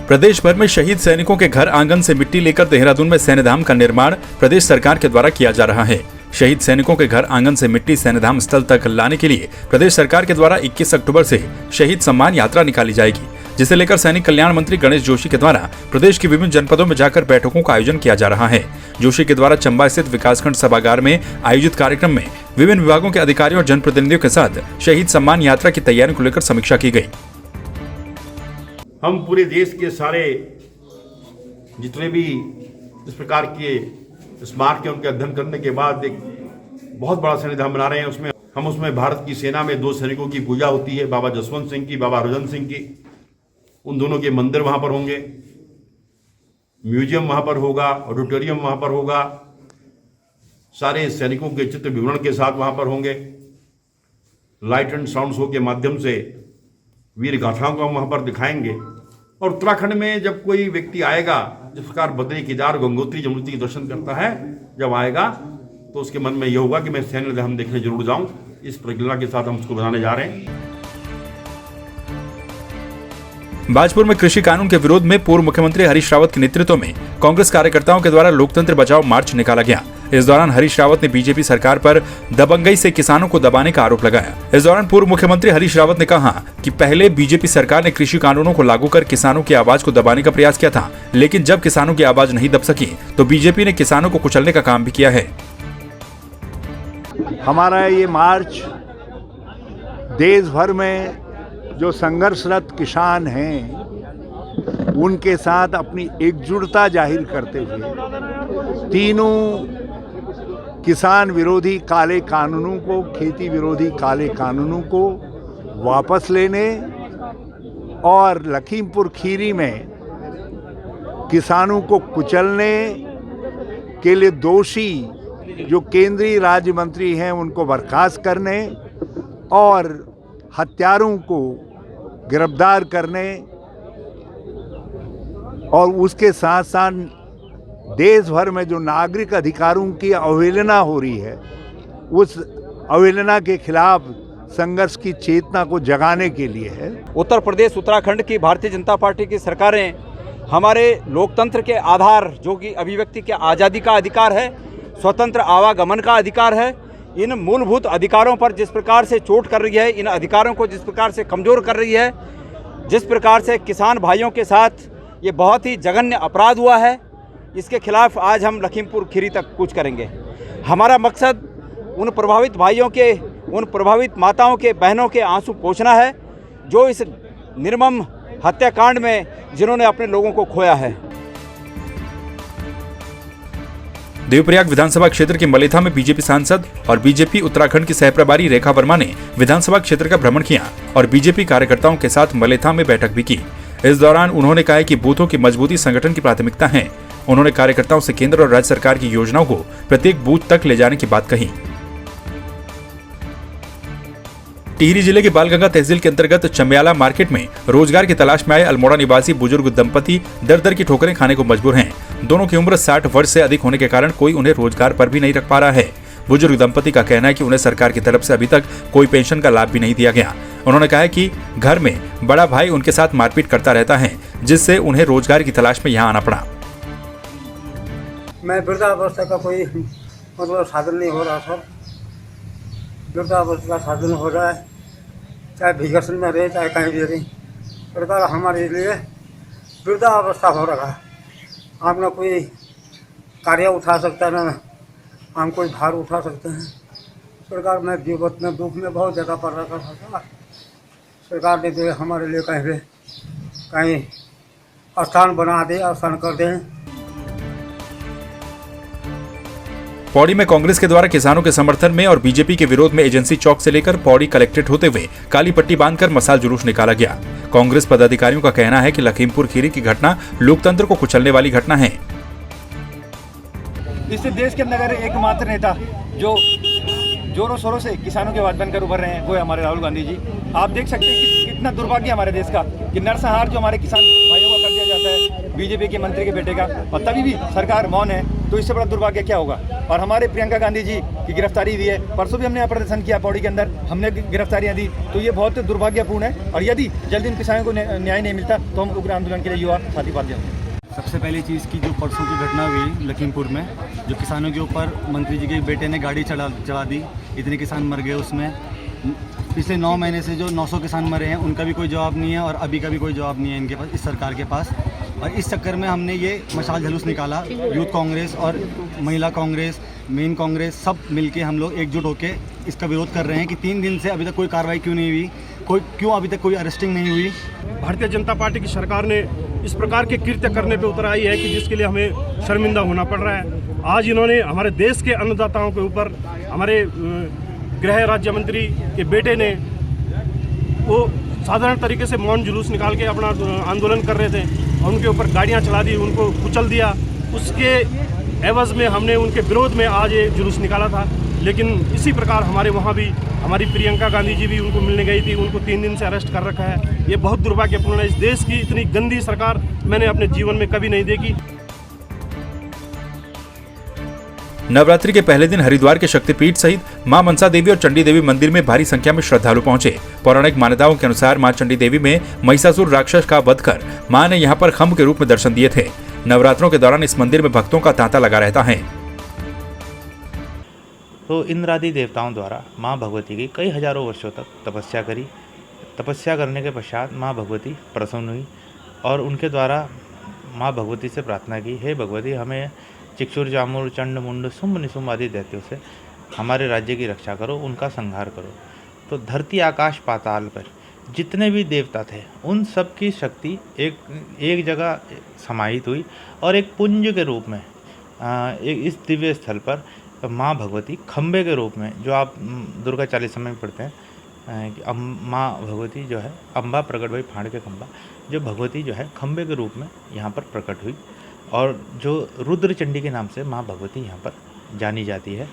प्रदेश भर में शहीद सैनिकों के घर आंगन से मिट्टी लेकर देहरादून में सैन्यधाम का निर्माण प्रदेश सरकार के द्वारा किया जा रहा है। शहीद सैनिकों के घर आंगन से मिट्टी सैन्यधाम स्थल तक लाने के लिए प्रदेश सरकार के द्वारा 21 अक्टूबर से शहीद सम्मान यात्रा निकाली जाएगी, जिसे लेकर सैनिक कल्याण मंत्री गणेश जोशी के द्वारा प्रदेश के विभिन्न जनपदों में जाकर बैठकों का आयोजन किया जा रहा है। जोशी के द्वारा चंबा स्थित विकासखंड सभागार में आयोजित कार्यक्रम में विभिन्न विभागों के अधिकारियों और जनप्रतिनिधियों के साथ शहीद सम्मान यात्रा की तैयारी को लेकर समीक्षा की गई। हम पूरे देश के सारे जितने भी इस प्रकार के स्मारक के उनके अध्ययन करने के बाद एक बहुत बड़ा सैन्यधाम बना रहे हैं। उसमें भारत की सेना में 2 सैनिकों की पूजा होती है, बाबा जसवंत सिंह की, बाबा हरजन सिंह की। उन दोनों के मंदिर वहाँ पर होंगे, म्यूजियम वहाँ पर होगा, ऑडिटोरियम वहाँ पर होगा, सारे सैनिकों के चित्र विवरण के साथ वहाँ पर होंगे। लाइट एंड साउंड शो के माध्यम से वीर गाथाओं को हम वहाँ पर दिखाएंगे। और उत्तराखंड में जब कोई व्यक्ति आएगा, जिस प्रकार बद्री, केदार, गंगोत्री, यमुनोत्री के दर्शन करता है, जब आएगा तो उसके मन में यह होगा कि मैं सैन्यधाम देखने जरूर जाऊं। इस परिकल्पना के साथ हम उसको बनाने जा रहे हैं। बाजपुर में कृषि कानून के विरोध में पूर्व मुख्यमंत्री हरीश रावत के नेतृत्व में कांग्रेस कार्यकर्ताओं के द्वारा लोकतंत्र बचाओ मार्च निकाला गया। इस दौरान हरीश रावत ने बीजेपी सरकार पर दबंगई से किसानों को दबाने का आरोप लगाया। इस दौरान पूर्व मुख्यमंत्री हरीश रावत ने कहा कि पहले बीजेपी सरकार ने कृषि कानूनों को लागू कर किसानों की आवाज को दबाने का प्रयास किया था, लेकिन जब किसानों की आवाज नहीं दब सकी तो बीजेपी ने किसानों को कुचलने का काम भी किया है। हमारा ये मार्च देश भर में जो संघर्षरत किसान हैं उनके साथ अपनी एकजुटता जाहिर करते हुए तीनों किसान विरोधी काले कानूनों को, खेती विरोधी काले कानूनों को वापस लेने और लखीमपुर खीरी में किसानों को कुचलने के लिए दोषी जो केंद्रीय राज्य मंत्री हैं उनको बर्खास्त करने और हत्यारों को गिरफ्तार करने और उसके साथ साथ देश भर में जो नागरिक अधिकारों की अवहेलना हो रही है, उस अवहेलना के खिलाफ संघर्ष की चेतना को जगाने के लिए है। उत्तर प्रदेश, उत्तराखंड की भारतीय जनता पार्टी की सरकारें हमारे लोकतंत्र के आधार, जो कि अभिव्यक्ति के आज़ादी का अधिकार है, स्वतंत्र आवागमन का अधिकार है, इन मूलभूत अधिकारों पर जिस प्रकार से चोट कर रही है, इन अधिकारों को जिस प्रकार से कमज़ोर कर रही है, जिस प्रकार से किसान भाइयों के साथ ये बहुत ही जघन्य अपराध हुआ है, इसके खिलाफ आज हम लखीमपुर खीरी तक कूच करेंगे। हमारा मकसद उन प्रभावित भाइयों के, उन प्रभावित माताओं के, बहनों के आंसू पोंछना है, जो इस निर्मम हत्याकांड में जिन्होंने अपने लोगों को खोया है। देवप्रयाग विधानसभा क्षेत्र के मलेथा में बीजेपी सांसद और बीजेपी उत्तराखंड की सहप्रभारी रेखा वर्मा ने विधानसभा क्षेत्र का भ्रमण किया और बीजेपी कार्यकर्ताओं के साथ मलेथा में बैठक भी की। इस दौरान उन्होंने कहा कि बूथों की मजबूती संगठन की प्राथमिकता है। उन्होंने कार्यकर्ताओं से केंद्र और राज्य सरकार की योजनाओं को प्रत्येक बूथ तक ले जाने की बात कही। टिहरी जिले के बालगंगा तहसील के अंतर्गत चम्याला मार्केट में रोजगार की तलाश में आए अल्मोड़ा निवासी बुजुर्ग दंपति दर दर की ठोकरें खाने को मजबूर हैं। दोनों की उम्र 60 वर्ष से अधिक होने के कारण कोई उन्हें रोजगार पर भी नहीं रख पा रहा है। बुजुर्ग दंपति का कहना है कि उन्हें सरकार की तरफ से अभी तक कोई पेंशन का लाभ भी नहीं दिया गया। उन्होंने कहा है कि घर में बड़ा भाई उनके साथ मारपीट करता रहता है, जिससे उन्हें रोजगार की तलाश में यहाँ आना पड़ा। मैं वृद्धावस्था का कोई मतलब साधन नहीं हो रहा सर। वृद्धावस्था का साधन हो रहा है, चाहे भिगसन में रहे चाहे कहीं भी रहे। सरकार हमारे लिए वृद्धावस्था हो रहा है। हम ना कोई कार्य उठा सकता है, ना हम कोई भार उठा सकते हैं। सरकार में जीवत में दुख में बहुत ज़्यादा पड़ रहा था। सरकार ने जो हमारे लिए कहीं स्थान बना दे, स्थान कर दें। पौड़ी में कांग्रेस के द्वारा किसानों के समर्थन में और बीजेपी के विरोध में एजेंसी चौक से लेकर पौड़ी कलेक्ट्रेट होते हुए काली पट्टी बांधकर मसाल जुलूस निकाला गया। कांग्रेस पदाधिकारियों का कहना है कि लखीमपुर खीरी की घटना लोकतंत्र को कुचलने वाली घटना है। इस देश के अंदर एकमात्र नेता जो जोरों शोरों से किसानों के आवाज बनकर उभर रहे हैं वो है हमारे राहुल गांधी जी। आप देख सकते हैं कि कितना दुर्भाग्य हमारे देश का कि नरसंहार जो हमारे किसान भाइयों का कर दिया जाता है, बीजेपी के मंत्री के बेटे का, और तभी भी सरकार मौन है, तो इससे बड़ा दुर्भाग्य क्या होगा। और हमारे प्रियंका गांधी जी की गिरफ्तारी हुई है, परसों भी हमने यहाँ प्रदर्शन किया पौड़ी के अंदर, हमने गिरफ्तारियाँ दी, तो ये बहुत दुर्भाग्यपूर्ण है। और यदि जल्दी इन किसानों को न्याय नहीं मिलता तो हम उग्र आंदोलन के लिए युवा साथी बात देंगे। सबसे पहली चीज़ की जो परसों की घटना हुई लखीमपुर में, जो किसानों के ऊपर मंत्री जी के बेटे ने गाड़ी चढ़ा दी, इतने किसान मर गए उसमें। पिछले 9 महीने से जो 900 किसान मरे हैं उनका भी कोई जवाब नहीं है, और अभी का भी कोई जवाब नहीं है इनके पास, इस सरकार के पास। और इस चक्कर में हमने ये मशाल जुलूस निकाला, यूथ कांग्रेस और महिला कांग्रेस, मेन कांग्रेस, सब मिलके हम लोग एकजुट होकर इसका विरोध कर रहे हैं कि 3 दिन से अभी तक कोई कार्रवाई क्यों नहीं हुई, क्यों अभी तक कोई अरेस्टिंग नहीं हुई। भारतीय जनता पार्टी की सरकार ने इस प्रकार के कृत्य करने पे उतर आई है कि जिसके लिए हमें शर्मिंदा होना पड़ रहा है। आज इन्होंने हमारे देश के अन्नदाताओं के ऊपर, हमारे गृह राज्य मंत्री के बेटे ने वो साधारण तरीके से मौन जुलूस निकाल के अपना आंदोलन कर रहे थे और उनके ऊपर गाड़ियां चला दी, उनको कुचल दिया। उसके एवज में हमने उनके विरोध में आज ये जुलूस निकाला था। लेकिन इसी प्रकार हमारे वहाँ भी हमारी प्रियंका गांधी जी भी उनको मिलने गई थी, उनको 3 दिन से अरेस्ट कर रखा है। ये बहुत दुर्भाग्यपूर्ण है। इस देश की इतनी गंदी सरकार मैंने अपने जीवन में कभी नहीं देखी। नवरात्रि के पहले दिन हरिद्वार के शक्तिपीठ सहित मां मनसा देवी और चंडी देवी मंदिर में भारी संख्या में श्रद्धालु पहुंचे। पौराणिक मान्यताओं के अनुसार मां चंडी देवी में महिषासुर राक्षस का वध कर मां ने यहां पर खम्भ के रूप में दर्शन दिए थे। नवरात्रों के दौरान इस मंदिर में भक्तों का तांता लगा रहता है। तो इंद्रादि देवताओं द्वारा माँ भगवती की कई हजारों वर्षों तक तपस्या करी। तपस्या करने के पश्चात माँ भगवती प्रसन्न हुई और उनके द्वारा माँ भगवती से प्रार्थना की, हे भगवती, हमें चिक्षुर, जामुर, चंड, मुंड, शुंभ, निशुंभ आदि दैत्यों से हमारे राज्य की रक्षा करो, उनका संहार करो। तो धरती, आकाश, पाताल पर जितने भी देवता थे उन सब की शक्ति एक जगह समाहित हुई और एक पुंज के रूप में इस दिव्य स्थल पर माँ भगवती खम्बे के रूप में, जो आप दुर्गा चालीसा में पढ़ते हैं कि माँ भगवती जो है अम्बा प्रकट भई फाड़ के खम्बा, जो भगवती जो है खम्बे के रूप में यहाँ पर प्रकट हुई और जो रुद्र चंडी के नाम से माँ भगवती यहाँ पर जानी जाती है।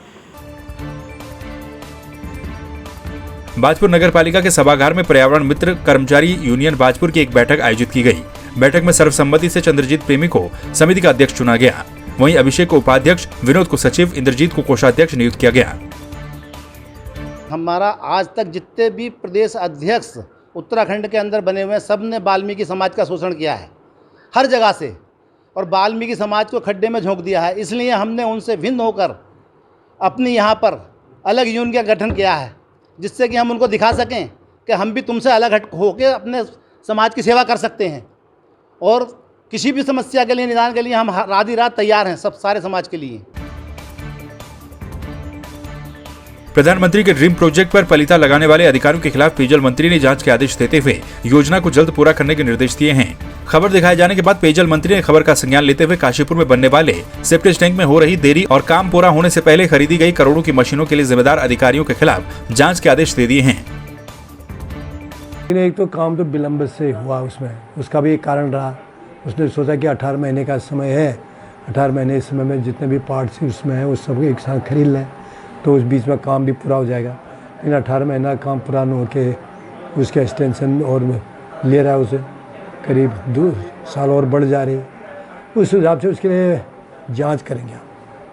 बाजपुर नगर पालिका के सभागार में पर्यावरण मित्र कर्मचारी यूनियन बाजपुर की एक बैठक आयोजित की गई। बैठक में सर्वसम्मति से चंद्रजीत प्रेमी को समिति का अध्यक्ष चुना गया। वहीं अभिषेक को उपाध्यक्ष, विनोद को सचिव, इंद्रजीत को कोषाध्यक्ष नियुक्त किया गया। हमारा आज तक जितने भी प्रदेश अध्यक्ष उत्तराखंड के अंदर बने हुए हैं, सब ने वाल्मीकि समाज का शोषण किया है हर जगह से, और वाल्मीकि समाज को खड्डे में झोंक दिया है। इसलिए हमने उनसे भिन्न होकर अपनी यहाँ पर अलग यूनियन का गठन किया है, जिससे कि हम उनको दिखा सकें कि हम भी तुमसे अलग होकर अपने समाज की सेवा कर सकते हैं और किसी भी समस्या के लिए, निदान के लिए हम रात रात तैयार हैं, सब सारे समाज के लिए। प्रधानमंत्री के ड्रीम प्रोजेक्ट पर पलीता लगाने वाले अधिकारियों के खिलाफ पेयजल मंत्री ने जांच के आदेश देते हुए योजना को जल्द पूरा करने के निर्देश दिए हैं। खबर दिखाए जाने के बाद पेयजल मंत्री ने खबर का संज्ञान लेते हुए काशीपुर में बनने वाले सेप्टेज टैंक में हो रही देरी और काम पूरा होने से पहले खरीदी गई करोड़ों की मशीनों के लिए जिम्मेदार अधिकारियों के खिलाफ जाँच के आदेश दे दिए हैं। एक तो काम तो विलम्ब से हुआ, उसका भी एक कारण रहा। उसने सोचा कि 18 महीने का समय है, 18 महीने इस समय में जितने भी पार्ट्स उसमें हैं उस सब एक साथ खरीद लें तो उस बीच में काम भी पूरा हो जाएगा। लेकिन 18 महीना काम पूरा न होके उसके एक्सटेंशन और ले रहा है, उसे करीब 2 साल और बढ़ जा रही। उस हिसाब से उसके लिए जांच करेंगे।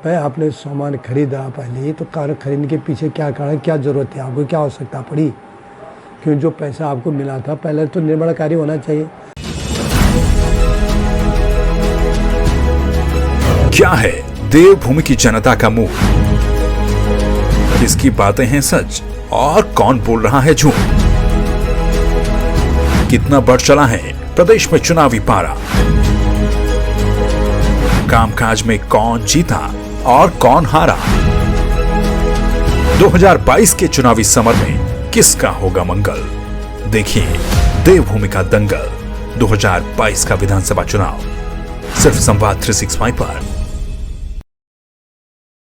भाई आपने सामान खरीदा पहले, तो कार खरीदने के पीछे क्या कारण, क्या ज़रूरत है आपको, क्या आवश्यकता पड़ी, क्योंकि जो पैसा आपको मिला था पहले तो निर्माण कार्य होना चाहिए। क्या है देवभूमि की जनता का मुंह, किसकी बातें हैं सच और कौन बोल रहा है झूठ, कितना बढ़ चला है प्रदेश में चुनावी पारा, कामकाज में कौन जीता और कौन हारा, 2022 के चुनावी समर में किसका होगा मंगल। देखिए देवभूमि का दंगल 2022 का विधानसभा चुनाव सिर्फ संवाद 365 पर।